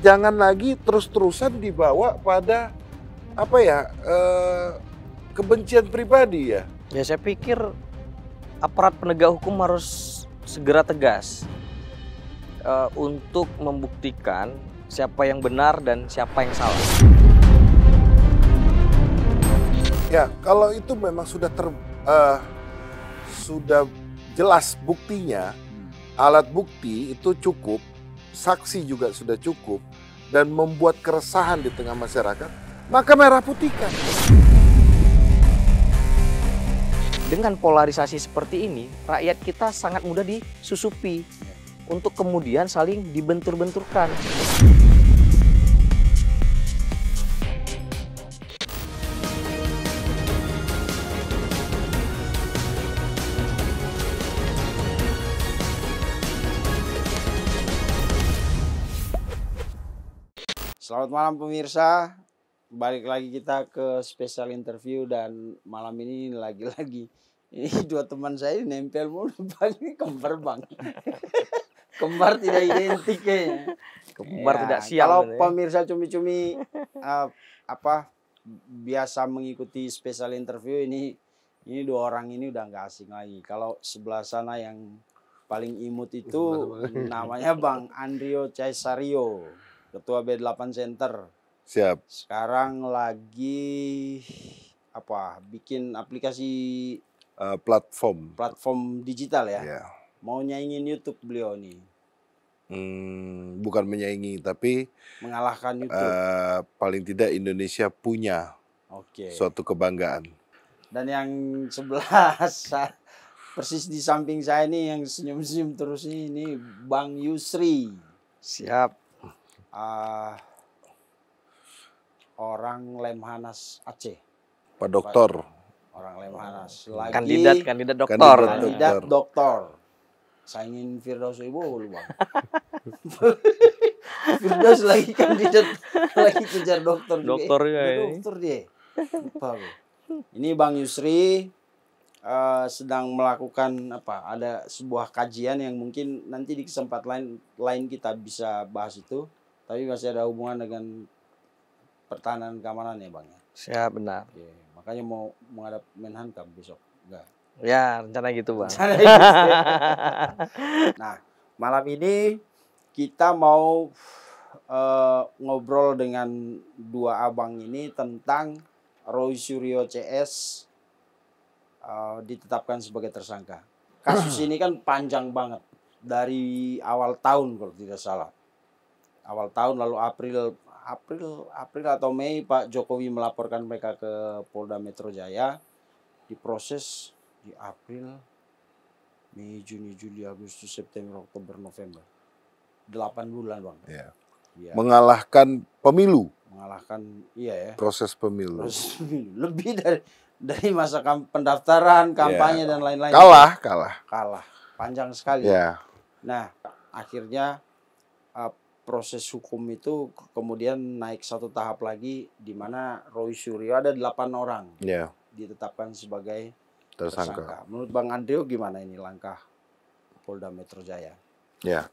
Jangan lagi terus-terusan dibawa pada apa ya, kebencian pribadi ya. Ya saya pikir aparat penegak hukum harus segera tegas untuk membuktikan siapa yang benar dan siapa yang salah. Ya, kalau itu memang sudah sudah jelas buktinya, alat bukti itu cukup, saksi juga sudah cukup, dan membuat keresahan di tengah masyarakat, maka merah putihkan. Dengan polarisasi seperti ini, rakyat kita sangat mudah disusupi untuk kemudian saling dibentur-benturkan. Selamat malam pemirsa, balik lagi kita ke spesial interview dan malam ini lagi-lagi ini dua teman saya nempel mulu pagi kembar bang. Kembar tidak identik kayaknya. Kembar Ya, tidak siang. kalau ya. pemirsa cumi-cumi biasa mengikuti spesial interview ini dua orang ini udah nggak asing lagi. Kalau sebelah sana yang paling imut itu namanya Bang Andrio Caesario, Ketua B8 Center. Siap. Sekarang lagi bikin aplikasi platform digital ya. Ya. Mau nyaingin YouTube beliau nih. Bukan menyaingi, tapi Mengalahkan YouTube. paling tidak Indonesia punya suatu kebanggaan. Dan yang sebelah persis di samping saya nih yang senyum-senyum terus ini Bang Yusri. Siap. Orang Lemhanas Aceh. Pak Doktor. Orang Lemhanas. Kandidat doktor. Kandidat doktor. Saingin Firdaus Ibu lu Bang. Firdaus lagi kandidat, lagi kejar dokter. Dokter juga ini. Dokter dia. Lupa gue. Ini Bang Yusri sedang melakukan ada sebuah kajian yang mungkin nanti di kesempatan lain kita bisa bahas itu. Tapi masih ada hubungan dengan pertahanan keamanan ya Bang ya. Siap, benar. Oke, makanya mau menghadap Menhankam besok. Enggak. Ya, rencana gitu Bang. Nah, malam ini kita mau ngobrol dengan dua abang ini tentang Roy Suryo CS ditetapkan sebagai tersangka. Kasus ini kan panjang banget dari awal tahun kalau tidak salah. Awal tahun lalu April atau Mei Pak Jokowi melaporkan mereka ke Polda Metro Jaya, diproses di April, Mei, Juni, Juli, Agustus, September, Oktober, November. 8 bulan Bang. Ya. Ya. Mengalahkan pemilu. Mengalahkan ya. Proses pemilu. Lebih dari masa pendaftaran, kampanye dan lain-lain. Kalah. Panjang sekali. Ya. Nah, akhirnya proses hukum itu kemudian naik satu tahap lagi di mana Roy Suryo ada 8 orang ditetapkan sebagai tersangka. Menurut Bang Andrio gimana ini langkah Polda Metro Jaya? Ya.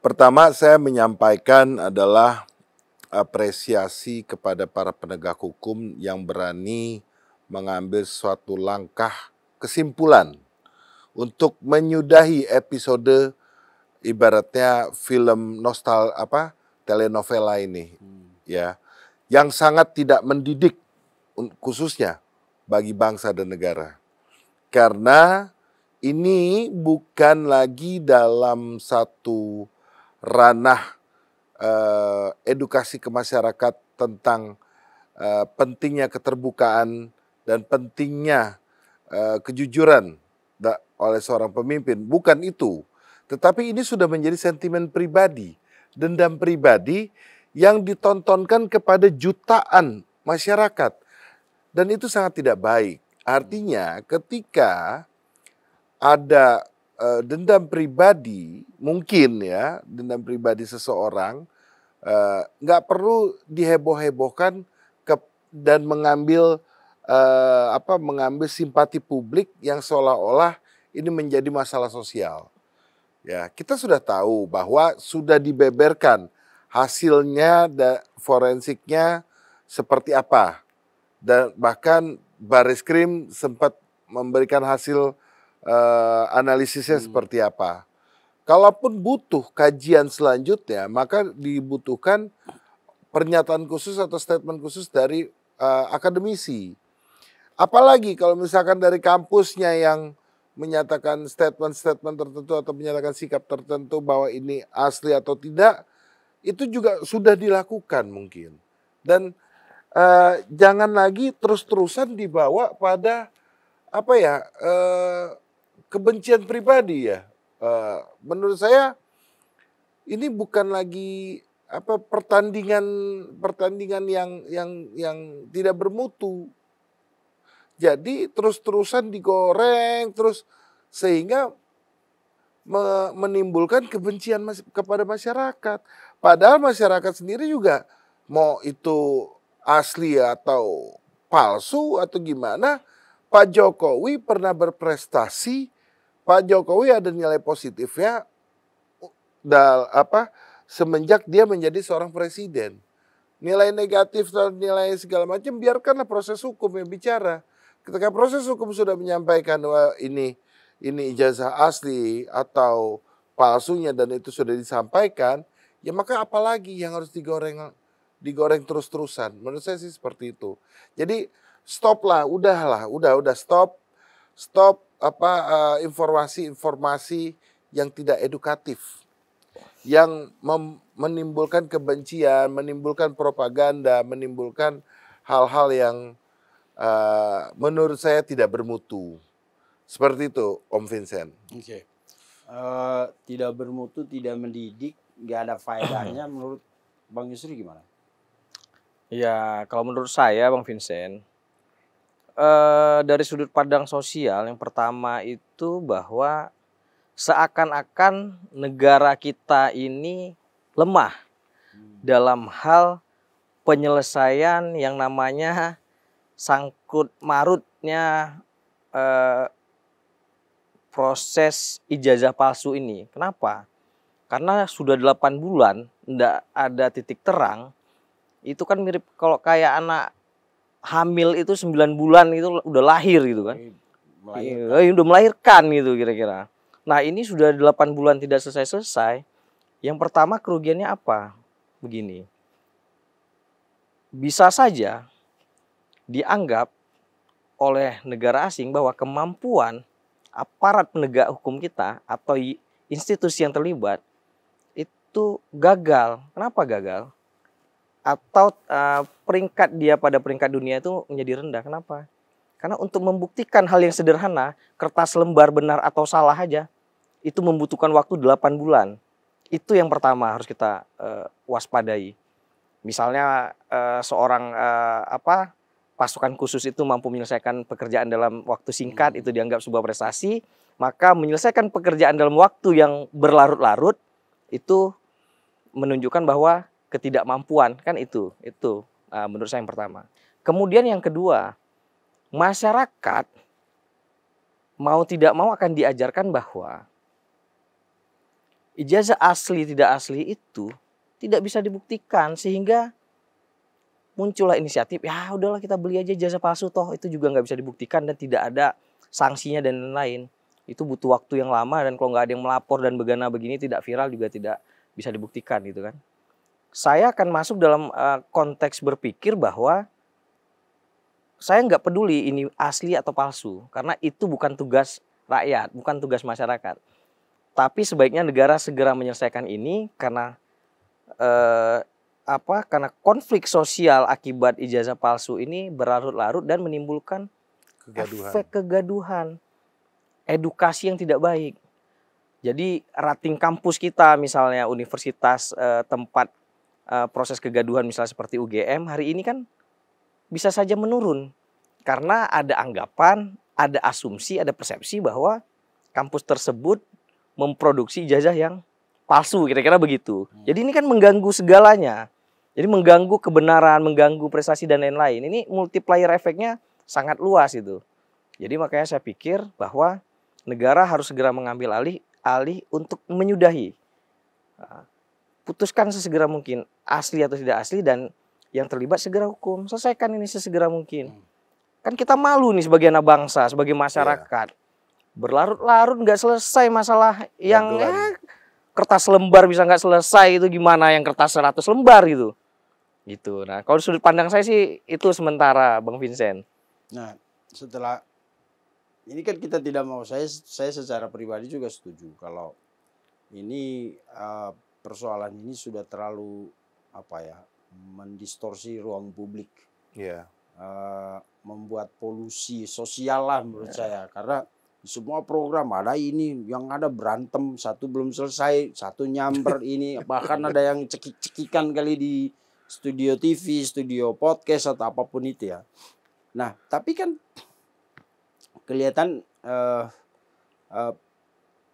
Pertama saya menyampaikan adalah apresiasi kepada para penegak hukum yang berani mengambil suatu langkah kesimpulan untuk menyudahi episode ibaratnya film telenovela ini ya, yang sangat tidak mendidik khususnya bagi bangsa dan negara. Karena ini bukan lagi dalam satu ranah edukasi ke masyarakat tentang pentingnya keterbukaan dan pentingnya kejujuran oleh seorang pemimpin. Bukan itu. Tetapi ini sudah menjadi sentimen pribadi, dendam pribadi yang ditontonkan kepada jutaan masyarakat. Dan itu sangat tidak baik. Artinya ketika ada dendam pribadi, mungkin ya, dendam pribadi seseorang, nggak perlu diheboh-hebohkan dan mengambil mengambil simpati publik yang seolah-olah ini menjadi masalah sosial. Ya, kita sudah tahu bahwa sudah dibeberkan hasilnya forensiknya seperti apa. Dan bahkan Bareskrim sempat memberikan hasil analisisnya seperti apa. Kalaupun butuh kajian selanjutnya, maka dibutuhkan pernyataan khusus atau statement khusus dari akademisi. Apalagi kalau misalkan dari kampusnya yang menyatakan statement-statement tertentu atau menyatakan sikap tertentu bahwa ini asli atau tidak, itu juga sudah dilakukan mungkin. Dan jangan lagi terus-terusan dibawa pada apa ya, kebencian pribadi ya. Menurut saya ini bukan lagi apa pertandingan yang tidak bermutu. Jadi terus-terusan digoreng terus sehingga menimbulkan kebencian kepada masyarakat. Padahal masyarakat sendiri juga mau itu asli atau palsu atau gimana, Pak Jokowi pernah berprestasi, Pak Jokowi ada nilai positifnya semenjak dia menjadi seorang presiden. Nilai negatif dan nilai segala macam biarkanlah proses hukum yang bicara. Ketika proses hukum sudah menyampaikan bahwa ini ijazah asli atau palsunya dan itu sudah disampaikan, ya maka apalagi yang harus digoreng terus-terusan. Menurut saya sih seperti itu. Jadi udah stop informasi-informasi yang tidak edukatif, yang menimbulkan kebencian, menimbulkan propaganda, menimbulkan hal-hal yang menurut saya tidak bermutu. Seperti itu, Om Vincent. Oke. Tidak bermutu, tidak mendidik, nggak ada faedahnya. Menurut Bang Yusri gimana? Ya, kalau menurut saya, Bang Vincent, dari sudut pandang sosial, yang pertama itu bahwa seakan-akan negara kita ini lemah dalam hal penyelesaian yang namanya sangkut marutnya proses ijazah palsu ini. Kenapa? Karena sudah 8 bulan tidak ada titik terang. Itu kan mirip kalau kayak anak hamil itu 9 bulan itu udah lahir gitu kan. Udah melahirkan gitu kira-kira. Nah ini sudah 8 bulan tidak selesai-selesai. Yang pertama kerugiannya apa? Begini. Bisa saja dianggap oleh negara asing bahwa kemampuan aparat penegak hukum kita atau institusi yang terlibat itu gagal. Kenapa gagal? Atau peringkat dia pada peringkat dunia itu menjadi rendah. Kenapa? Karena untuk membuktikan hal yang sederhana, kertas lembar benar atau salah aja, itu membutuhkan waktu 8 bulan. Itu yang pertama harus kita waspadai. Misalnya seorang pasukan khusus itu mampu menyelesaikan pekerjaan dalam waktu singkat, itu dianggap sebuah prestasi. Maka menyelesaikan pekerjaan dalam waktu yang berlarut-larut itu menunjukkan bahwa ketidakmampuan, kan itu menurut saya yang pertama. Kemudian yang kedua, masyarakat mau tidak mau akan diajarkan bahwa ijazah asli tidak asli itu tidak bisa dibuktikan, sehingga muncullah inisiatif, ya udahlah kita beli aja ijazah palsu, toh itu juga nggak bisa dibuktikan dan tidak ada sanksinya dan lain-lain. Itu butuh waktu yang lama, dan kalau nggak ada yang melapor dan begana begini tidak viral juga tidak bisa dibuktikan gitu kan. Saya akan masuk dalam konteks berpikir bahwa saya nggak peduli ini asli atau palsu, karena itu bukan tugas rakyat, bukan tugas masyarakat. Tapi sebaiknya negara segera menyelesaikan ini karena karena konflik sosial akibat ijazah palsu ini berlarut-larut dan menimbulkan efek kegaduhan, edukasi yang tidak baik. Jadi rating kampus kita misalnya universitas tempat proses kegaduhan misalnya seperti UGM hari ini kan bisa saja menurun karena ada anggapan, ada asumsi, ada persepsi bahwa kampus tersebut memproduksi ijazah yang palsu, kira-kira begitu. Jadi ini kan mengganggu segalanya. Jadi mengganggu kebenaran, mengganggu prestasi dan lain-lain. Ini multiplier efeknya sangat luas itu. Jadi makanya saya pikir bahwa negara harus segera mengambil alih alih untuk menyudahi. Putuskan sesegera mungkin asli atau tidak asli, dan yang terlibat segera hukum. Selesaikan ini sesegera mungkin. Kan kita malu nih sebagai anak bangsa, sebagai masyarakat. Berlarut-larut nggak selesai masalah yang kertas lembar bisa nggak selesai, itu gimana yang kertas 100 lembar gitu. Gitu. Nah, kalau sudut pandang saya sih itu sementara, Bang Vincent. Nah, setelah ini kan kita tidak mau, saya secara pribadi juga setuju kalau ini persoalan ini sudah terlalu mendistorsi ruang publik. Iya. Membuat polusi sosial lah menurut saya, karena semua program ada ini, yang ada berantem, satu belum selesai, satu nyamber ini, bahkan ada yang cekik-cekikan kali di studio TV, studio podcast atau apapun itu ya. Nah, tapi kan kelihatan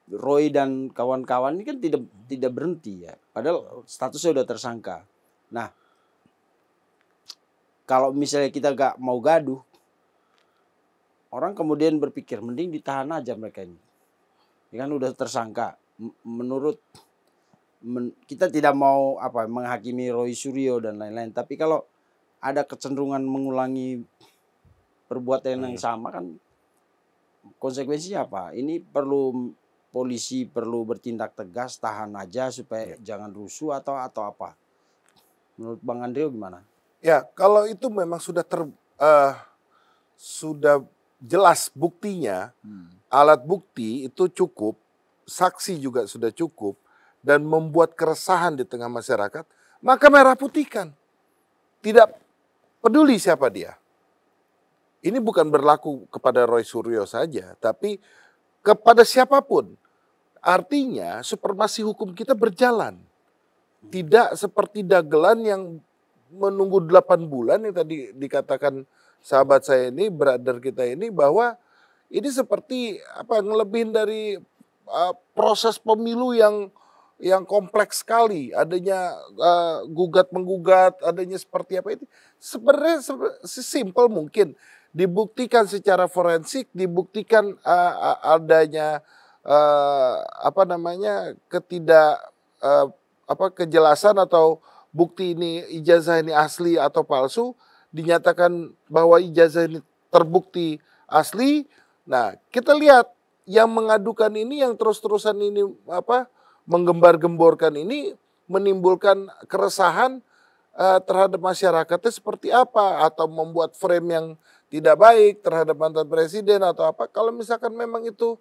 Roy dan kawan-kawan ini kan tidak berhenti ya, padahal statusnya sudah tersangka. Nah, kalau misalnya kita gak mau gaduh, orang kemudian berpikir mending ditahan aja mereka ini. Ya kan udah tersangka. Kita tidak mau menghakimi Roy Suryo dan lain-lain, tapi kalau ada kecenderungan mengulangi perbuatan yang sama kan konsekuensinya apa? Ini polisi perlu bertindak tegas, tahan aja supaya jangan rusuh atau apa? Menurut Bang Andreo gimana? Ya, kalau itu memang sudah sudah jelas buktinya, alat bukti itu cukup, saksi juga sudah cukup, dan membuat keresahan di tengah masyarakat, maka merah putihkan. Tidak peduli siapa dia. Ini bukan berlaku kepada Roy Suryo saja, tapi kepada siapapun. Artinya supremasi hukum kita berjalan. Tidak seperti dagelan yang menunggu 8 bulan yang tadi dikatakan sahabat saya ini, brother kita ini, bahwa ini seperti ngelebihin dari proses pemilu yang kompleks sekali, adanya gugat-menggugat, adanya seperti apa itu. Sebenarnya sesimpel mungkin, dibuktikan secara forensik, dibuktikan adanya kejelasan atau bukti ini ijazah ini asli atau palsu, dinyatakan bahwa ijazah ini terbukti asli. Nah, kita lihat yang mengadukan ini, yang terus-terusan ini menggembar-gemborkan ini, menimbulkan keresahan terhadap masyarakatnya seperti apa, atau membuat frame yang tidak baik terhadap mantan presiden atau apa. Kalau misalkan memang itu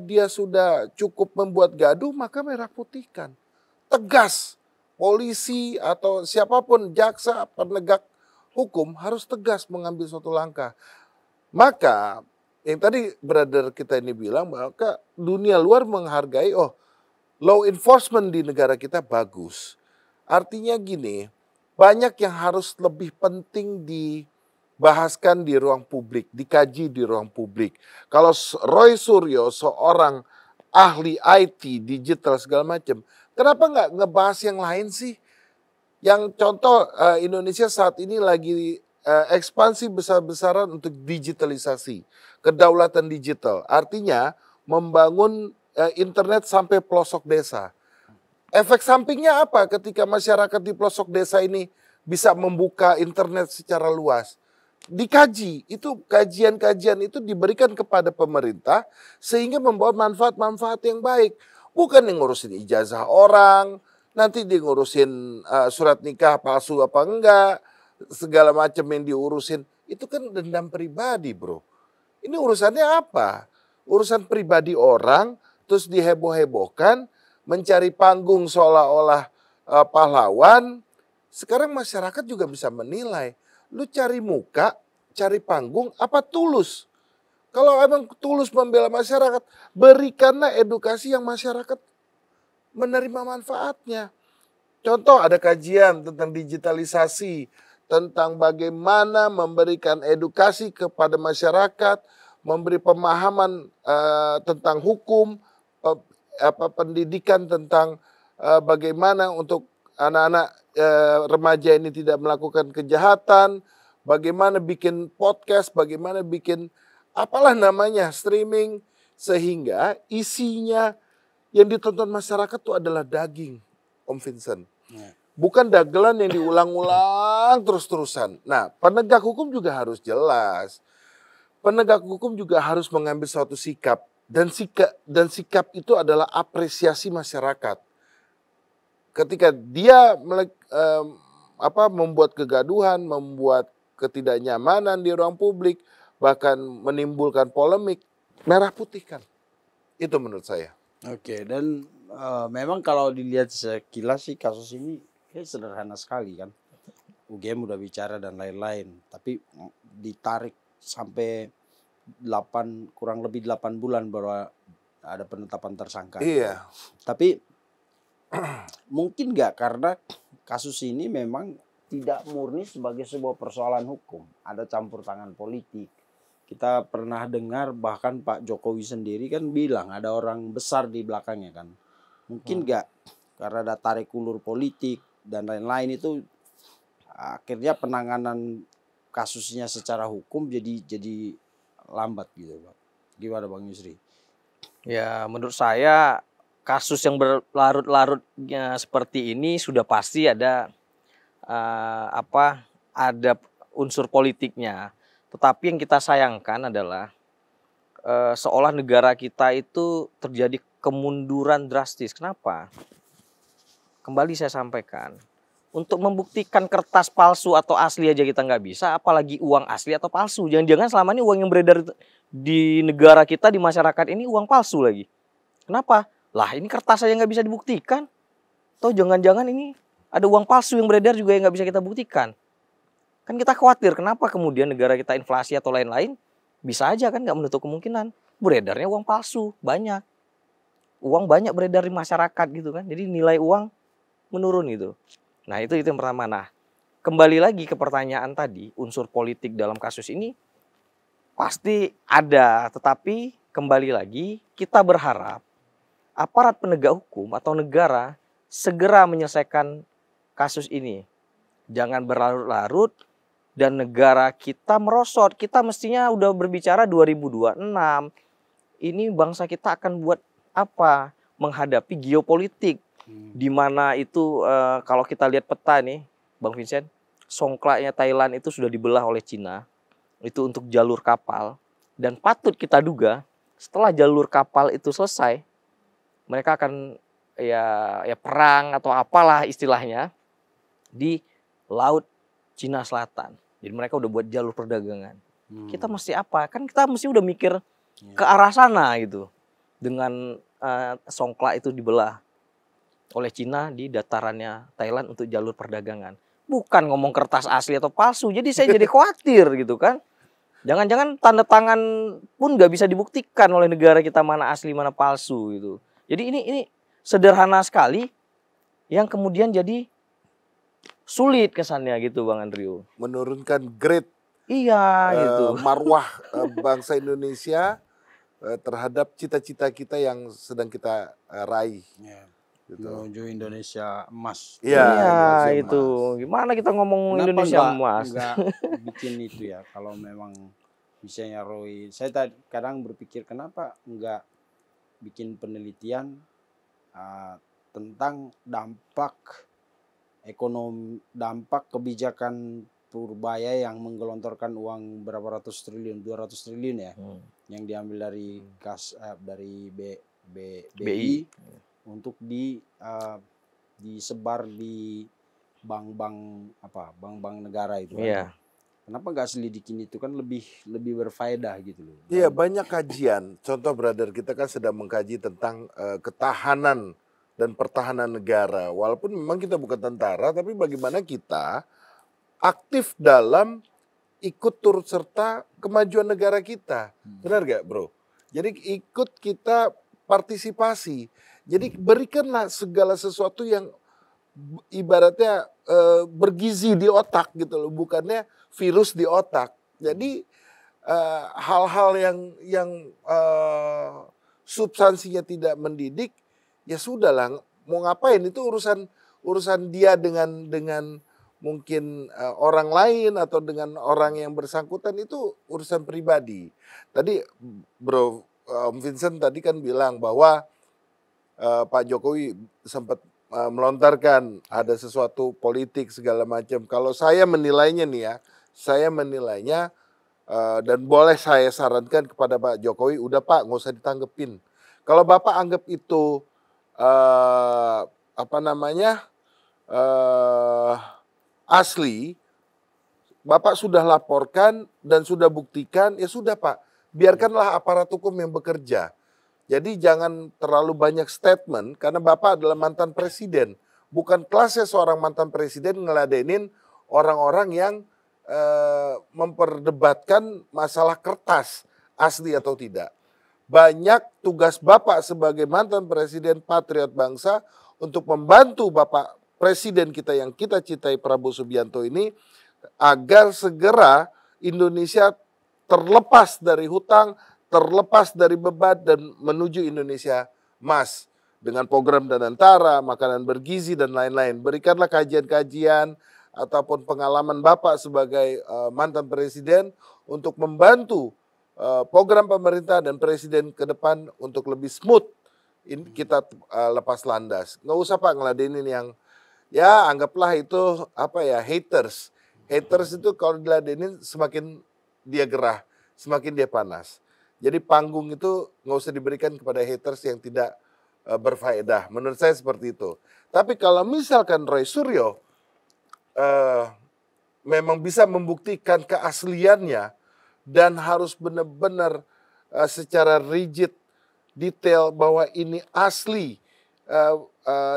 dia sudah cukup membuat gaduh, maka merah putihkan. Tegas. Polisi atau siapapun, jaksa, penegak hukum harus tegas mengambil suatu langkah. Maka yang tadi brother kita ini bilang, bahwa dunia luar menghargai, law enforcement di negara kita bagus. Artinya gini, banyak yang harus lebih penting dibahaskan di ruang publik, dikaji di ruang publik. Kalau Roy Suryo seorang ahli IT, digital segala macam, kenapa nggak ngebahas yang lain sih? Yang contoh Indonesia saat ini lagi ekspansi besar-besaran untuk digitalisasi, kedaulatan digital. Artinya membangun internet sampai pelosok desa. Efek sampingnya apa ketika masyarakat di pelosok desa ini bisa membuka internet secara luas? Dikaji, itu kajian-kajian itu diberikan kepada pemerintah sehingga membawa manfaat-manfaat yang baik. Bukan yang ngurusin ijazah orang, nanti dia ngurusin surat nikah palsu apa enggak, segala macam yang diurusin. Itu kan dendam pribadi, bro. Ini urusannya apa? Urusan pribadi orang, terus diheboh-hebohkan, mencari panggung seolah-olah pahlawan. Sekarang masyarakat juga bisa menilai. Lu cari muka, cari panggung, apa tulus? Kalau emang tulus membela masyarakat, berikanlah edukasi yang masyarakat menerima manfaatnya. Contoh, ada kajian tentang digitalisasi, tentang bagaimana memberikan edukasi kepada masyarakat, memberi pemahaman tentang hukum, pendidikan tentang bagaimana untuk anak-anak remaja ini tidak melakukan kejahatan, bagaimana bikin podcast, bagaimana bikin apalah namanya, streaming, Sehingga isinya yang ditonton masyarakat itu adalah daging, Om Vincent. Ya. Bukan dagelan yang diulang-ulang terus-terusan. Nah, penegak hukum juga harus jelas. Penegak hukum juga harus mengambil suatu sikap. Dan sikap itu adalah apresiasi masyarakat. Ketika dia membuat kegaduhan, membuat ketidaknyamanan di ruang publik, bahkan menimbulkan polemik, merah putihkan. Itu menurut saya. Oke, dan memang kalau dilihat sekilas sih kasus ini kayak sederhana sekali kan. UGM udah bicara dan lain-lain, tapi ditarik sampai kurang lebih 8 bulan baru ada penetapan tersangka. Iya. Tapi mungkin nggak karena kasus ini memang tidak murni sebagai sebuah persoalan hukum, ada campur tangan politik. Kita pernah dengar bahkan Pak Jokowi sendiri kan bilang ada orang besar di belakangnya kan. Mungkin nggak karena ada tarik ulur politik dan lain-lain itu akhirnya penanganan kasusnya secara hukum jadi lambat gitu Pak. Gimana Bang Yusri? Ya menurut saya kasus yang berlarut-larutnya seperti ini sudah pasti ada ada unsur politiknya. Tetapi yang kita sayangkan adalah seolah negara kita itu terjadi kemunduran drastis. Kenapa? Kembali saya sampaikan, untuk membuktikan kertas palsu atau asli aja kita nggak bisa, apalagi uang asli atau palsu. Jangan-jangan selama ini uang yang beredar di negara kita, di masyarakat ini uang palsu lagi. Kenapa? Lah ini kertas aja nggak bisa dibuktikan. Atau jangan-jangan ini ada uang palsu yang beredar juga yang nggak bisa kita buktikan. Kan kita khawatir kenapa kemudian negara kita inflasi atau lain-lain, bisa aja kan nggak menutup kemungkinan beredarnya uang palsu banyak. Uang banyak beredar di masyarakat gitu kan. Jadi nilai uang menurun gitu. Nah itu yang pertama. Nah kembali lagi ke pertanyaan tadi, unsur politik dalam kasus ini pasti ada. Tetapi kembali lagi kita berharap aparat penegak hukum atau negara segera menyelesaikan kasus ini. Jangan berlarut-larut dan negara kita merosot. Kita mestinya udah berbicara 2026. Ini bangsa kita akan buat apa? Menghadapi geopolitik. Di mana itu kalau kita lihat peta nih, Bang Vincent, songklaknya Thailand itu sudah dibelah oleh Cina. Itu untuk jalur kapal. Dan patut kita duga setelah jalur kapal itu selesai, mereka akan ya perang atau apalah istilahnya di Laut Cina Selatan. Jadi mereka udah buat jalur perdagangan. Kita mesti apa? Kan kita mesti udah mikir ke arah sana gitu. Dengan songklak itu dibelah oleh Cina di datarannya Thailand untuk jalur perdagangan. Bukan ngomong kertas asli atau palsu. Jadi saya jadi khawatir gitu kan. Jangan-jangan tanda tangan pun nggak bisa dibuktikan oleh negara kita mana asli mana palsu gitu. Jadi ini sederhana sekali yang kemudian jadi sulit kesannya gitu Bang Andrio. Menurunkan grade gitu. marwah bangsa Indonesia terhadap cita-cita kita yang sedang kita raih. Gitu. Menuju Indonesia emas. Iya itu. Emas. Gimana kita ngomong kenapa Indonesia emas? Enggak bikin itu ya. Kalau memang misalnya Roy, saya kadang berpikir kenapa enggak bikin penelitian tentang dampak ekonomi, dampak kebijakan Purbaya yang menggelontorkan uang berapa ratus triliun, 200 triliun ya, yang diambil dari dari BI untuk disebar di bank-bank negara itu. Kan? Kenapa nggak selidikin itu kan lebih berfaedah gitu loh. Iya banyak kajian. Contoh brother kita kan sedang mengkaji tentang ketahanan dan pertahanan negara. Walaupun memang kita bukan tentara, tapi bagaimana kita aktif dalam ikut turut serta kemajuan negara kita. Benar gak bro? Jadi ikut kita partisipasi. Jadi berikanlah segala sesuatu yang ibaratnya bergizi di otak gitu loh. Bukannya virus di otak. Jadi hal-hal yang substansinya tidak mendidik, ya sudahlah. Mau ngapain itu urusan dia dengan mungkin orang lain atau dengan orang yang bersangkutan itu urusan pribadi. Tadi Bro Om Vincent tadi kan bilang bahwa Pak Jokowi sempat melontarkan ada sesuatu politik segala macam. Kalau saya menilainya nih ya, saya menilainya dan boleh saya sarankan kepada Pak Jokowi, udah Pak nggak usah ditanggepin. Kalau Bapak anggap itu apa namanya asli, Bapak sudah laporkan dan sudah buktikan, ya sudah Pak, biarkanlah aparat hukum yang bekerja. Jadi jangan terlalu banyak statement karena Bapak adalah mantan presiden. Bukan kelasnya seorang mantan presiden ngeladenin orang-orang yang memperdebatkan masalah kertas asli atau tidak. Banyak tugas Bapak sebagai mantan presiden patriot bangsa untuk membantu Bapak presiden kita yang kita cintai Prabowo Subianto ini agar segera Indonesia terlepas dari hutang, terlepas dari beban dan menuju Indonesia emas dengan program Danantara, makanan bergizi dan lain-lain. Berikanlah kajian-kajian ataupun pengalaman Bapak sebagai mantan presiden untuk membantu program pemerintah dan presiden ke depan untuk lebih smooth kita lepas landas. Nggak usah Pak ngeladenin yang ya anggaplah itu apa ya haters. Haters itu kalau diladenin semakin dia gerah, semakin dia panas. Jadi panggung itu nggak usah diberikan kepada haters yang tidak berfaedah. Menurut saya seperti itu. Tapi kalau misalkan Roy Suryo memang bisa membuktikan keasliannya dan harus benar-benar secara rigid, detail bahwa ini asli,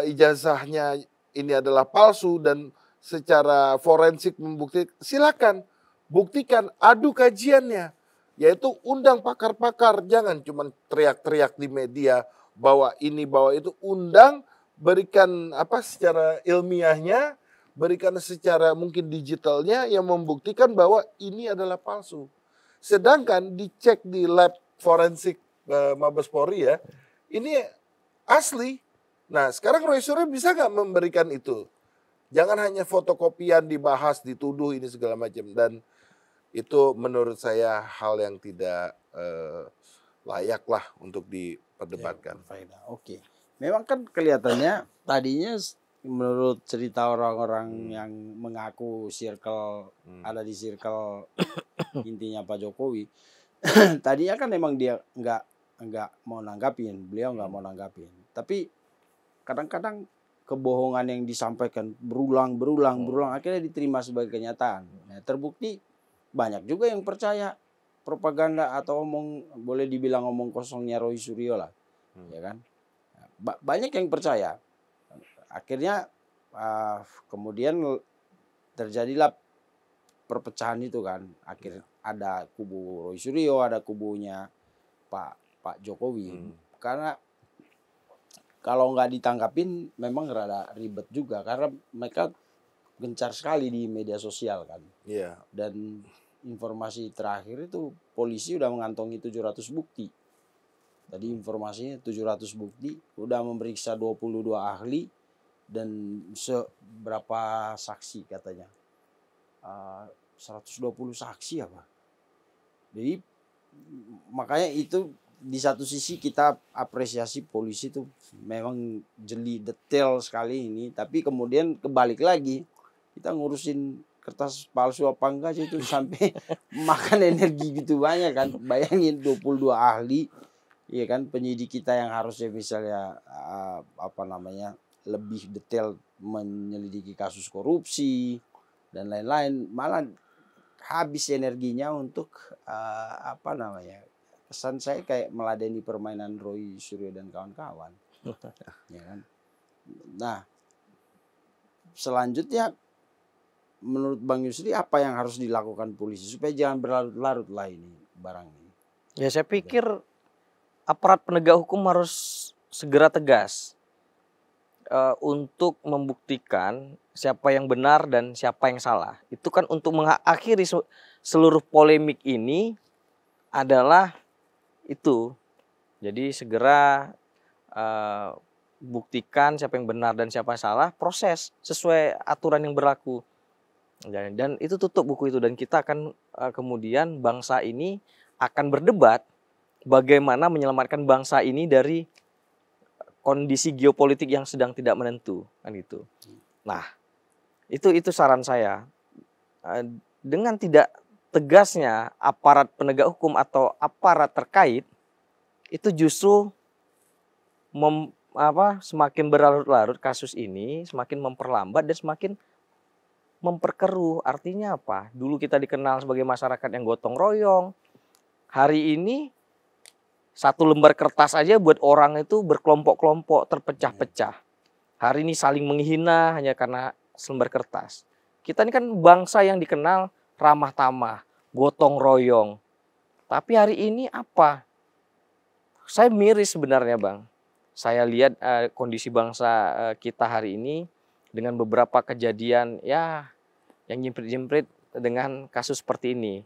ijazahnya ini adalah palsu dan secara forensik membuktikan, silakan buktikan, adu kajiannya. Yaitu undang pakar-pakar, jangan cuma teriak-teriak di media bahwa ini, bahwa itu. Undang, berikan apa secara ilmiahnya, berikan secara mungkin digitalnya yang membuktikan bahwa ini adalah palsu. Sedangkan dicek di lab forensik Mabes Polri ya, ini asli. Nah sekarang Roy Suryo bisa nggak memberikan itu? Jangan hanya fotokopian dibahas, dituduh ini segala macam. Dan itu menurut saya hal yang tidak layak lah untuk diperdebatkan. Ya, oke. Memang kan kelihatannya tadinya menurut cerita orang-orang yang mengaku ada di circle intinya Pak Jokowi, tadinya kan memang dia nggak mau nanggapin, beliau nggak mau nanggapin. Tapi kadang-kadang kebohongan yang disampaikan berulang akhirnya diterima sebagai kenyataan. Nah, terbukti banyak juga yang percaya propaganda atau boleh dibilang omong kosongnya Roy Suryo lah, ya kan? Banyak yang percaya. Akhirnya kemudian terjadilah perpecahan itu kan. Akhirnya ada kubu Roy Suryo, ada kubunya Pak Jokowi. Karena kalau nggak ditangkapin memang rada ribet juga karena mereka gencar sekali di media sosial kan. Iya. Dan informasi terakhir itu polisi udah mengantongi 700 bukti. Tadi informasinya 700 bukti, udah memeriksa 22 ahli dan seberapa saksi katanya. 120 saksi apa. Jadi makanya itu di satu sisi kita apresiasi polisi itu memang jeli detail sekali ini, tapi kemudian kebalik lagi kita ngurusin kertas palsu apa enggak sih itu sampai makan energi gitu banyak kan. Bayangin 22 ahli, ya kan, penyidik kita yang harusnya misalnya lebih detail menyelidiki kasus korupsi dan lain-lain, malah habis energinya untuk kesan saya kayak meladeni permainan Roy Suryo dan kawan-kawan. Ya kan? Nah, selanjutnya menurut Bang Yusri apa yang harus dilakukan polisi supaya jangan berlarut-larut lah ini barang ini? Ya saya pikir aparat penegak hukum harus segera tegas untuk membuktikan siapa yang benar dan siapa yang salah. Itu kan untuk mengakhiri seluruh polemik ini adalah itu. Jadi segera buktikan siapa yang benar dan siapa yang salah, proses sesuai aturan yang berlaku. Dan itu tutup buku itu, dan kita akan kemudian bangsa ini akan berdebat bagaimana menyelamatkan bangsa ini dari kondisi geopolitik yang sedang tidak menentu, kan itu. Nah, itu saran saya. Dengan tidak tegasnya aparat penegak hukum atau aparat terkait, itu justru semakin berlarut-larut kasus ini, semakin memperlambat dan semakin memperkeruh. Artinya apa? Dulu kita dikenal sebagai masyarakat yang gotong royong. Hari ini satu lembar kertas aja buat orang itu berkelompok-kelompok, terpecah-pecah. Hari ini saling menghina hanya karena selembar kertas. Kita ini kan bangsa yang dikenal ramah tamah, gotong royong. Tapi hari ini apa? Saya miris sebenarnya, Bang. Saya lihat kondisi bangsa kita hari ini dengan beberapa kejadian ya yang jimprit-jimprit dengan kasus seperti ini.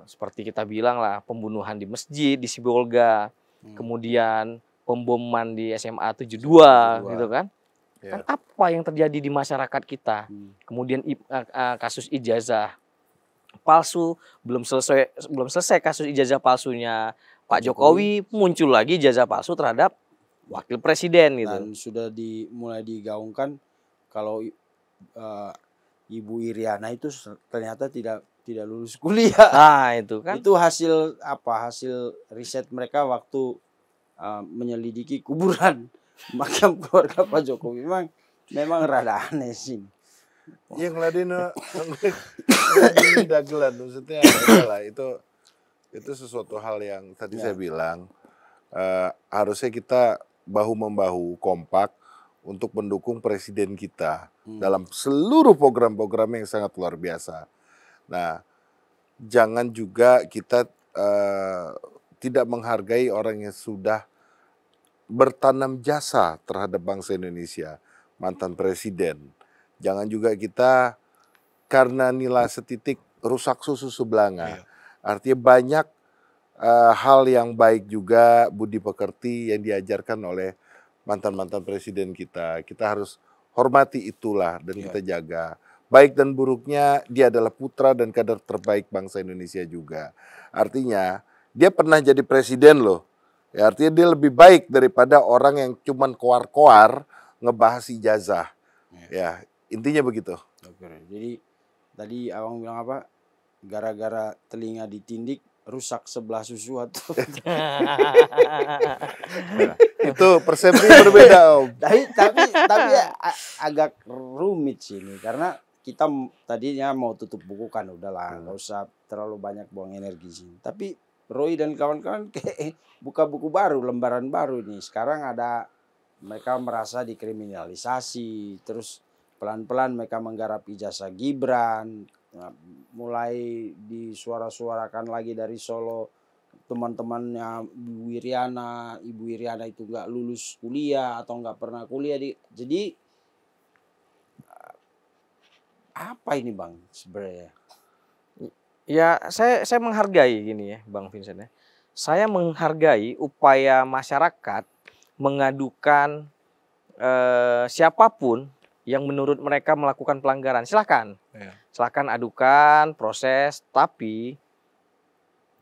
Seperti kita bilang lah, pembunuhan di masjid di Sibolga, kemudian pemboman di SMA 72 gitu kan. Kan apa yang terjadi di masyarakat kita? Kemudian kasus ijazah palsu, belum selesai kasus ijazah palsunya Pak Jokowi, muncul lagi ijazah palsu terhadap wakil presiden gitu. Dan sudah mulai digaungkan kalau Ibu Iriana itu ternyata tidak lulus kuliah. Nah, itu kan. Itu hasil riset mereka waktu menyelidiki kuburan makam keluarga Pak Jokowi. Memang rada aneh sih. Yang ladino dagelan maksudnya adalah itu sesuatu hal yang tadi saya bilang harusnya kita bahu membahu kompak untuk mendukung presiden kita dalam seluruh program-program yang sangat luar biasa. Nah, jangan juga kita tidak menghargai orang yang sudah bertanam jasa terhadap bangsa Indonesia, mantan presiden. Jangan juga kita karena nilai setitik rusak susu sebelanga. Artinya banyak hal yang baik juga, budi pekerti yang diajarkan oleh mantan-mantan presiden kita. Kita harus hormati itulah dan kita jaga. Baik dan buruknya dia adalah putra dan kader terbaik bangsa Indonesia juga. Artinya dia pernah jadi presiden loh. Ya, artinya dia lebih baik daripada orang yang cuman koar-koar ngebahas ijazah. Ya, intinya begitu. Oke. Jadi tadi Abang bilang apa? Gara-gara telinga ditindik rusak sebelah susu atau itu persepsi berbeda, Om. Tapi agak rumit sih ini karena kita tadinya mau tutup buku kan udahlah nggak usah terlalu banyak buang energi sih. Tapi Roy dan kawan-kawan kayak buka buku baru, lembaran baru ini. Sekarang mereka merasa dikriminalisasi, terus pelan-pelan mereka menggarap ijazah Gibran. Nah, mulai disuara-suarakan lagi dari Solo teman-temannya Ibu Iriana itu nggak lulus kuliah atau nggak pernah kuliah jadi apa ini Bang sebenarnya? Ya saya menghargai gini ya Bang Vincent ya. Saya menghargai upaya masyarakat mengadukan siapapun yang menurut mereka melakukan pelanggaran, silahkan. Silahkan adukan proses, tapi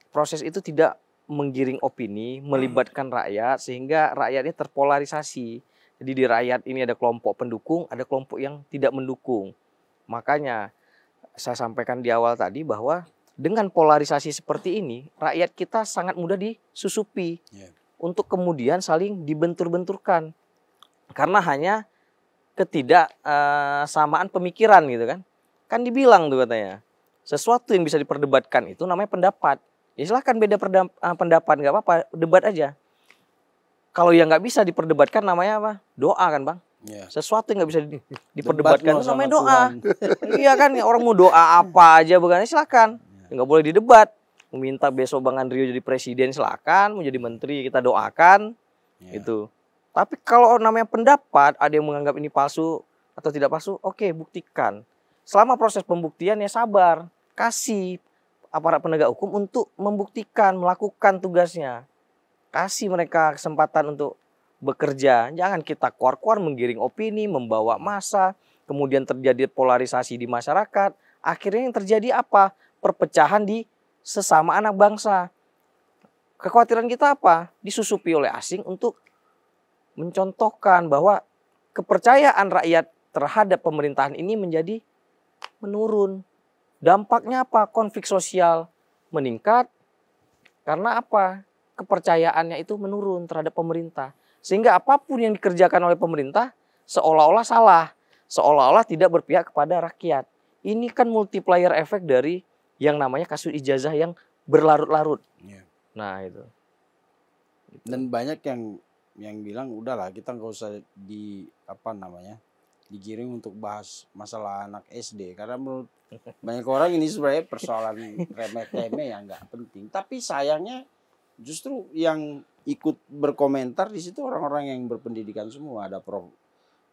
proses itu tidak menggiring opini, melibatkan rakyat sehingga rakyatnya terpolarisasi. Jadi di rakyat ini ada kelompok pendukung, ada kelompok yang tidak mendukung. Makanya saya sampaikan di awal tadi bahwa dengan polarisasi seperti ini, rakyat kita sangat mudah disusupi untuk kemudian saling dibentur-benturkan. Karena hanya ketidaksamaan pemikiran gitu kan. Kan dibilang tuh katanya, sesuatu yang bisa diperdebatkan itu namanya pendapat. Ya silahkan beda pendapat, nggak apa-apa, debat aja. Kalau yang nggak bisa diperdebatkan namanya apa? Doa kan Bang. Sesuatu yang nggak bisa diperdebatkan itu namanya doa. Iya kan, orang mau doa apa aja bukan, silahkan. Nggak boleh didebat. Meminta besok Bang Andrio jadi presiden silahkan, mau jadi menteri kita doakan. Itu. Tapi kalau namanya pendapat, ada yang menganggap ini palsu atau tidak palsu, oke, buktikan. Selama proses pembuktian ya sabar, kasih aparat penegak hukum untuk membuktikan, melakukan tugasnya. Kasih mereka kesempatan untuk bekerja. Jangan kita kuar-kuar menggiring opini, membawa massa, kemudian terjadi polarisasi di masyarakat. Akhirnya yang terjadi apa? Perpecahan di sesama anak bangsa. kekhawatiran kita apa? Disusupi oleh asing untuk mencontohkan bahwa kepercayaan rakyat terhadap pemerintahan ini menjadi menurun. Dampaknya apa? Konflik sosial meningkat karena apa? Kepercayaannya itu menurun terhadap pemerintah. Sehingga apapun yang dikerjakan oleh pemerintah seolah-olah salah, seolah-olah tidak berpihak kepada rakyat. Ini kan multiplier efek dari yang namanya kasus ijazah yang berlarut-larut. Ya. Nah itu. Dan banyak yang bilang udahlah kita nggak usah digiring untuk bahas masalah anak SD, karena menurut banyak orang ini sebenarnya persoalan remeh-temeh yang nggak penting. Tapi sayangnya justru yang ikut berkomentar di situ orang-orang yang berpendidikan semua. Ada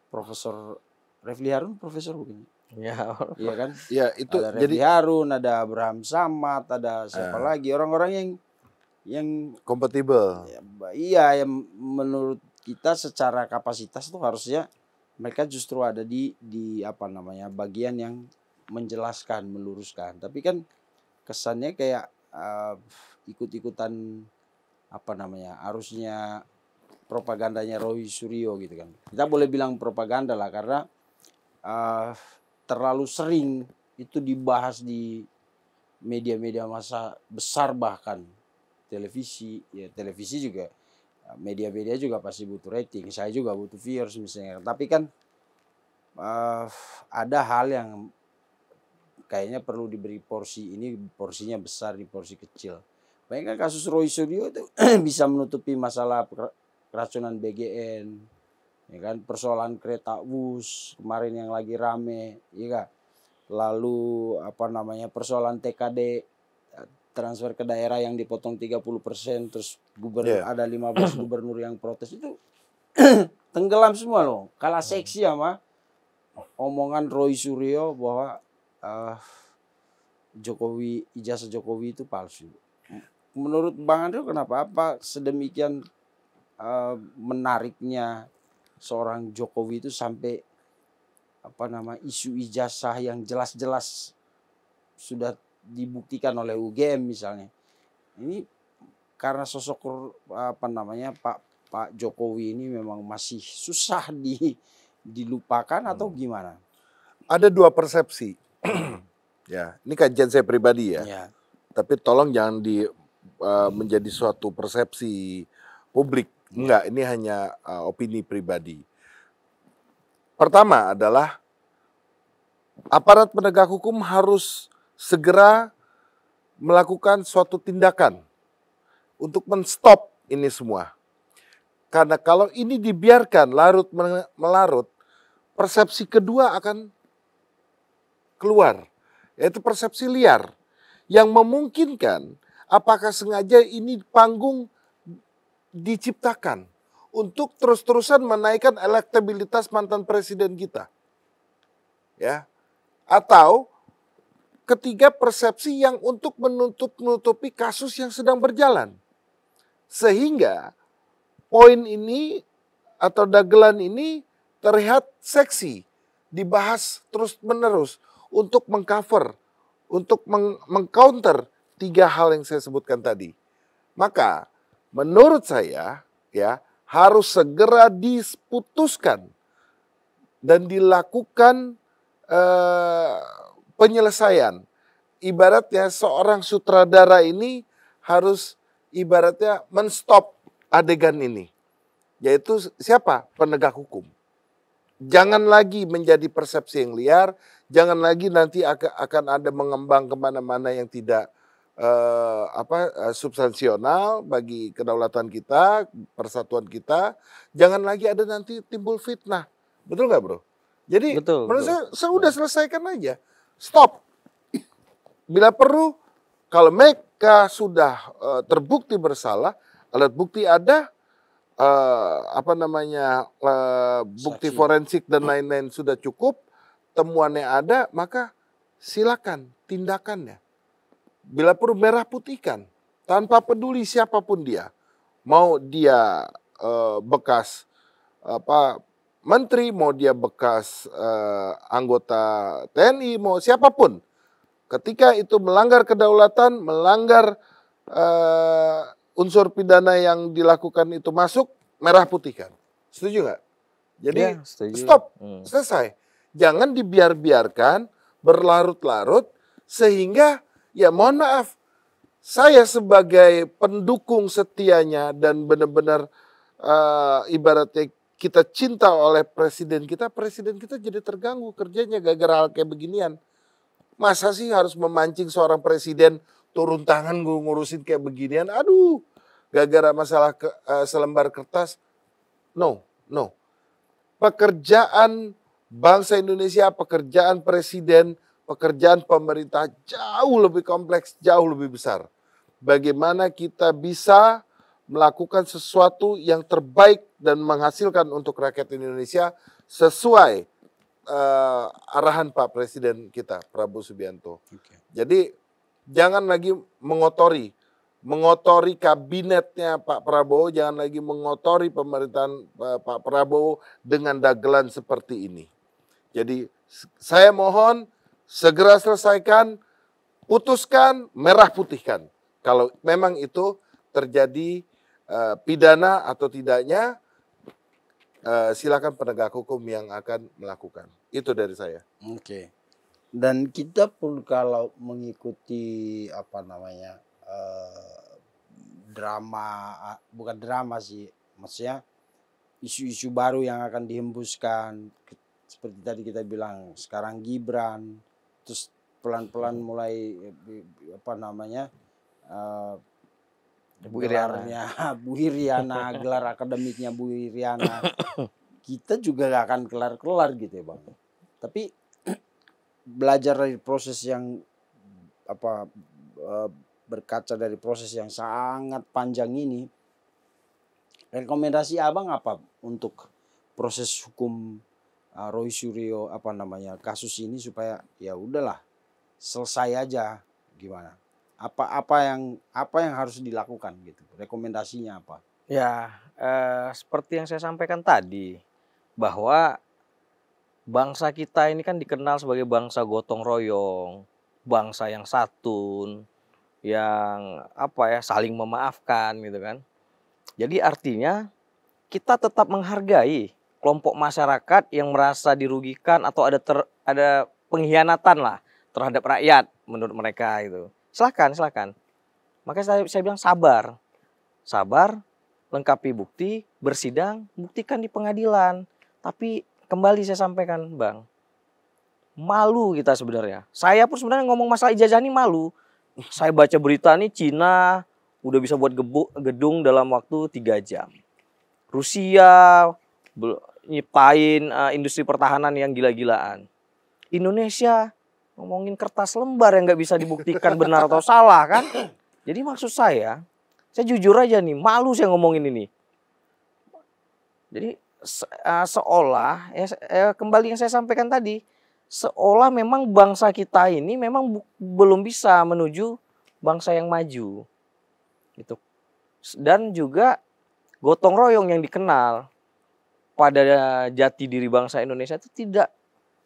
Profesor Refli Harun, profesor bukan? Ya. Iya kan? Ya itu Ada jadi Refli Harun, ada Abraham Samad, ada siapa lagi orang-orang yang kompatibel. iya, yang menurut kita secara kapasitas tuh harusnya mereka justru ada di bagian yang menjelaskan, meluruskan. Tapi kan kesannya kayak ikut-ikutan harusnya propagandanya Roy Suryo gitu kan. Kita boleh bilang propaganda lah karena terlalu sering itu dibahas di media-media massa besar, bahkan televisi juga, media-media juga pasti butuh rating, saya juga butuh viewers misalnya. Tapi kan ada hal yang kayaknya perlu diberi porsi, ini porsinya besar, di porsi kecil. Bayangkan kasus Roy Suryo itu bisa menutupi masalah keracunan BGN, ya kan, persoalan kereta Wus kemarin yang lagi rame, ya kan? Lalu persoalan TKD, transfer ke daerah yang dipotong 30%, terus ada 15 gubernur yang protes, itu tenggelam semua loh. Kalah seksi sama omongan Roy Suryo bahwa ijazah Jokowi itu palsu. Menurut Bang Andrew kenapa? Apa sedemikian menariknya seorang Jokowi itu sampai isu ijazah yang jelas-jelas sudah dibuktikan oleh UGM misalnya. Ini karena sosok Pak Jokowi ini memang masih susah dilupakan atau gimana? Ada dua persepsi. Ya, ini kajian saya pribadi ya. Tapi tolong jangan menjadi suatu persepsi publik. Enggak, ini hanya opini pribadi. Pertama adalah aparat penegak hukum harus segera melakukan suatu tindakan untuk men-stop ini semua. Karena kalau ini dibiarkan larut melarut, persepsi kedua akan keluar, yaitu persepsi liar yang memungkinkan apakah sengaja ini panggung diciptakan untuk terus-terusan menaikkan elektabilitas mantan presiden kita. Ya. Atau ketiga, persepsi yang untuk menutupi kasus yang sedang berjalan. Sehingga poin ini atau dagelan ini terlihat seksi, dibahas terus-menerus untuk mengcover, untuk mengcounter tiga hal yang saya sebutkan tadi. Maka menurut saya ya harus segera diputuskan dan dilakukan penyelesaian. Ibaratnya seorang sutradara ini harus ibaratnya men-stop adegan ini. Yaitu siapa? Penegak hukum. Jangan lagi menjadi persepsi yang liar, jangan lagi nanti akan ada mengembang kemana-mana yang tidak substansional bagi kedaulatan kita, persatuan kita. Jangan lagi ada nanti timbul fitnah. Betul nggak, bro? Jadi menurut saya udah selesaikan aja. Stop. Bila perlu, kalau mereka sudah terbukti bersalah, alat bukti ada, bukti forensik dan lain-lain sudah cukup, temuannya ada, maka silakan tindakannya. Bila perlu merah putihkan, tanpa peduli siapapun dia, mau dia bekas menteri, mau dia bekas anggota TNI, mau siapapun, ketika itu melanggar kedaulatan, melanggar unsur pidana yang dilakukan itu masuk, merah putihkan. Setuju nggak? Jadi Ya, setuju. stop, selesai. Jangan dibiarkan berlarut-larut sehingga ya mohon maaf, saya sebagai pendukung setianya dan benar-benar ibaratnya kita cinta oleh presiden kita jadi terganggu kerjanya gara-gara hal kayak beginian. Masa sih harus memancing seorang presiden turun tangan ngurusin kayak beginian? Aduh, gara-gara masalah selembar kertas. No. Pekerjaan bangsa Indonesia, pekerjaan presiden, pekerjaan pemerintah jauh lebih kompleks, jauh lebih besar. Bagaimana kita bisa melakukan sesuatu yang terbaik dan menghasilkan untuk rakyat Indonesia sesuai arahan Pak Presiden kita, Prabowo Subianto. Okay. Jadi jangan lagi mengotori kabinetnya Pak Prabowo, jangan lagi mengotori pemerintahan Pak Prabowo dengan dagelan seperti ini. Jadi saya mohon segera selesaikan, putuskan, merah putihkan. Kalau memang itu terjadi pidana atau tidaknya, silakan penegak hukum yang akan melakukan. Itu dari saya. Oke. Dan kita pun kalau mengikuti drama, bukan drama sih, maksudnya isu-isu baru yang akan dihembuskan, seperti tadi kita bilang sekarang Gibran, terus pelan-pelan mulai Bu Iriana. Bu Iriana, gelar akademiknya Bu Iriana, kita juga gak akan kelar-kelar gitu ya Bang. Tapi belajar dari proses yang berkaca dari proses yang sangat panjang ini, rekomendasi Abang apa untuk proses hukum Roy Suryo kasus ini supaya ya udahlah selesai aja, gimana? Apa yang harus dilakukan gitu? Rekomendasinya apa? Ya, seperti yang saya sampaikan tadi, bahwa bangsa kita ini kan dikenal sebagai bangsa gotong royong, bangsa yang santun, yang saling memaafkan gitu kan. Jadi artinya kita tetap menghargai kelompok masyarakat yang merasa dirugikan atau ada pengkhianatan lah terhadap rakyat menurut mereka itu. Silakan. Makanya saya bilang sabar, lengkapi bukti, bersidang, buktikan di pengadilan. Tapi kembali saya sampaikan Bang, malu kita sebenarnya. Saya pun sebenarnya ngomong masalah ijazah ini malu. Saya baca berita nih Cina udah bisa buat gedung dalam waktu 3 jam. Rusia nyiptain industri pertahanan yang gila-gilaan. Indonesia ngomongin kertas lembar yang nggak bisa dibuktikan benar atau salah kan. Jadi maksud saya jujur aja nih, malu saya ngomongin ini. Jadi seolah kembali yang saya sampaikan tadi, seolah memang bangsa kita ini memang belum bisa menuju bangsa yang maju gitu. Dan juga gotong royong yang dikenal pada jati diri bangsa Indonesia itu tidak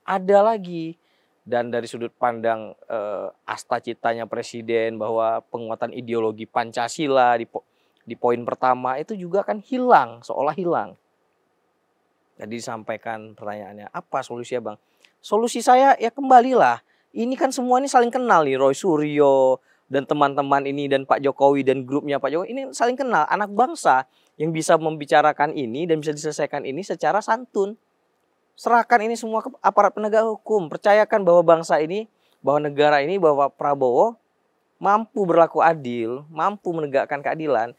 ada lagi. Dan dari sudut pandang asta citanya presiden bahwa penguatan ideologi Pancasila di poin pertama itu juga kan hilang, seolah hilang. Jadi disampaikan pertanyaannya, apa solusinya Bang? Solusi saya ya kembalilah. Ini kan semua ini saling kenal nih, Roy Suryo dan teman-teman ini dan Pak Jokowi dan grupnya Pak Jokowi ini saling kenal, anak bangsa yang bisa membicarakan ini dan bisa diselesaikan ini secara santun. Serahkan ini semua ke aparat penegak hukum. Percayakan bahwa bangsa ini, bahwa negara ini, bahwa Prabowo mampu berlaku adil, mampu menegakkan keadilan.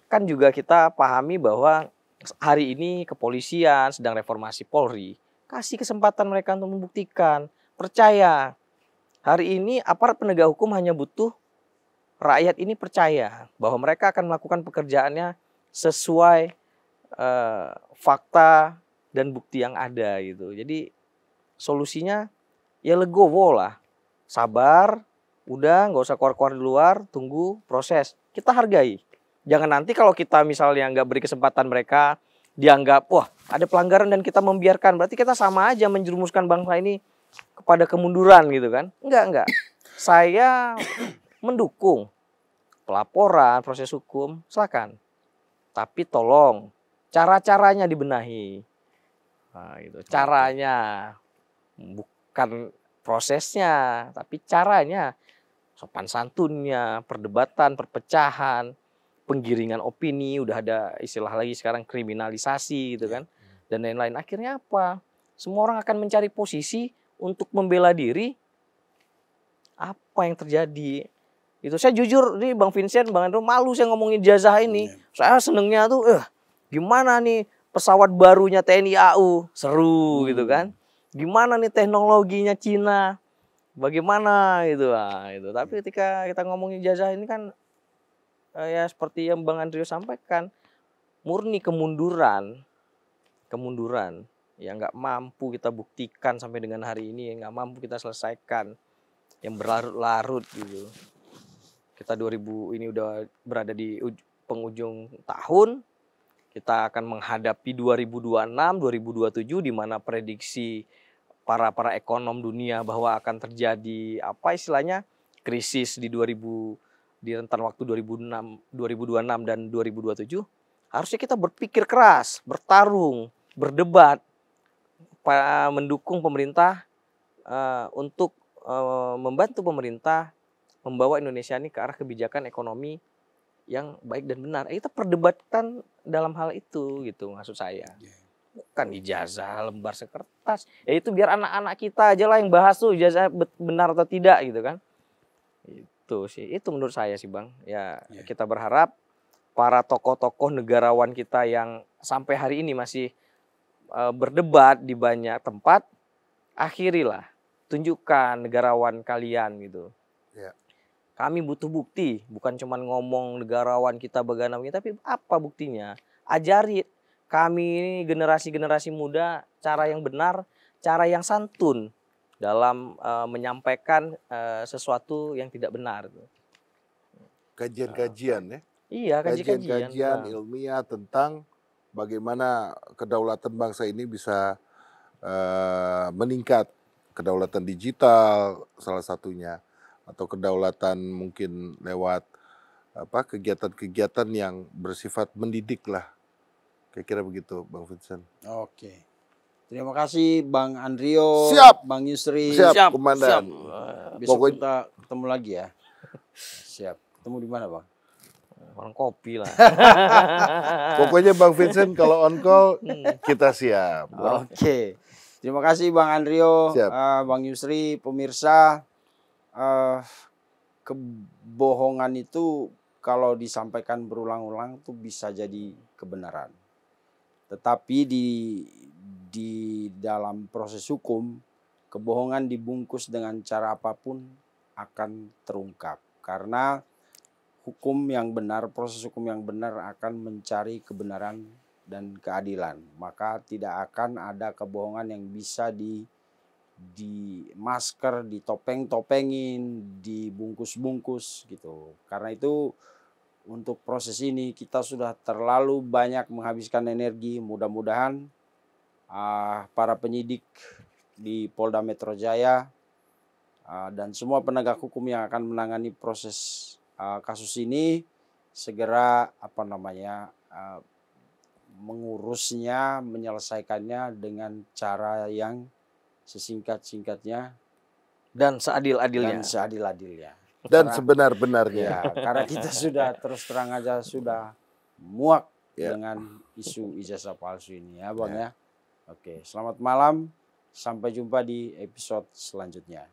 Kan juga kita pahami bahwa hari ini kepolisian sedang reformasi Polri. Kasih kesempatan mereka untuk membuktikan. Percaya. Hari ini aparat penegak hukum hanya butuh rakyat ini percaya bahwa mereka akan melakukan pekerjaannya sesuai fakta dan bukti yang ada gitu. Jadi solusinya ya legowo lah. Sabar, udah nggak usah keluar-keluar di luar, tunggu proses. Kita hargai. Jangan nanti kalau kita misalnya nggak beri kesempatan mereka, dianggap wah ada pelanggaran dan kita membiarkan. Berarti kita sama aja menjerumuskan bangsa ini kepada kemunduran gitu kan. Enggak. Saya mendukung pelaporan, proses hukum, silakan. Tapi tolong cara-caranya dibenahi. Nah, itu caranya, bukan prosesnya, tapi caranya, sopan santunnya, perdebatan, perpecahan, penggiringan opini, udah ada istilah lagi sekarang kriminalisasi gitu kan, dan lain-lain. Akhirnya apa? Semua orang akan mencari posisi untuk membela diri. Apa yang terjadi? Itu saya jujur nih Bang Vincent, Bang Andrew, malu saya ngomongin ijazah ini. Saya senengnya tuh, gimana nih pesawat barunya TNI AU, seru gitu kan. Gimana nih teknologinya Cina, bagaimana gitu. Nah, itu. Tapi ketika kita ngomongin ijazah ini kan, ya seperti yang Bang Andrew sampaikan, murni kemunduran yang nggak mampu kita buktikan sampai dengan hari ini, yang nggak mampu kita selesaikan, yang berlarut-larut gitu. Kita 2000 ini udah berada di penghujung tahun, kita akan menghadapi 2026, 2027 di mana prediksi para ekonom dunia bahwa akan terjadi apa istilahnya krisis di rentan waktu 2026 dan 2027. Harusnya kita berpikir keras, bertarung, berdebat, mendukung pemerintah untuk membantu pemerintah membawa Indonesia ini ke arah kebijakan ekonomi yang baik dan benar. Kita perdebatkan dalam hal itu gitu maksud saya. Bukan ijazah lembar sekertas. Ya itu biar anak-anak kita aja lah yang bahas tuh ijazah benar atau tidak gitu kan. Itu sih. Itu menurut saya sih Bang. Ya kita berharap para tokoh-tokoh negarawan kita yang sampai hari ini masih berdebat di banyak tempat, akhirilah, tunjukkan negarawan kalian gitu. Kami butuh bukti, bukan cuma ngomong negarawan kita bagaimana, tapi apa buktinya? Ajari kami ini generasi-generasi muda cara yang benar, cara yang santun dalam menyampaikan sesuatu yang tidak benar. Kajian-kajian ya? Iya, kajian-kajian ilmiah tentang bagaimana kedaulatan bangsa ini bisa meningkat. Kedaulatan digital salah satunya, atau kedaulatan mungkin lewat kegiatan-kegiatan yang bersifat mendidik lah. Kira-kira begitu Bang Vincent. Oke. Terima kasih Bang Andrio, Siap. Bang Yusri. Siap, Komandan. Besok kita ketemu lagi ya. Siap. Ketemu di mana Bang? Warung kopi lah. Pokoknya Bang Vincent kalau on call kita siap. Oke. Terima kasih Bang Andrio, Bang Yusri, pemirsa. Kebohongan itu kalau disampaikan berulang-ulang tuh bisa jadi kebenaran. Tetapi di dalam proses hukum, kebohongan dibungkus dengan cara apapun akan terungkap. Karena hukum yang benar, proses hukum yang benar akan mencari kebenaran dan keadilan. Maka tidak akan ada kebohongan yang bisa di masker, ditopeng-topengin, dibungkus-bungkus gitu. Karena itu untuk proses ini kita sudah terlalu banyak menghabiskan energi. Mudah-mudahan para penyidik di Polda Metro Jaya dan semua penegak hukum yang akan menangani proses kasus ini segera mengurusnya, menyelesaikannya dengan cara yang sesingkat-singkatnya dan seadil-adilnya. Dan sebenar-benarnya. Ya, karena kita sudah terus terang aja sudah muak dengan isu ijazah palsu ini ya Bang ya. Oke, selamat malam. Sampai jumpa di episode selanjutnya.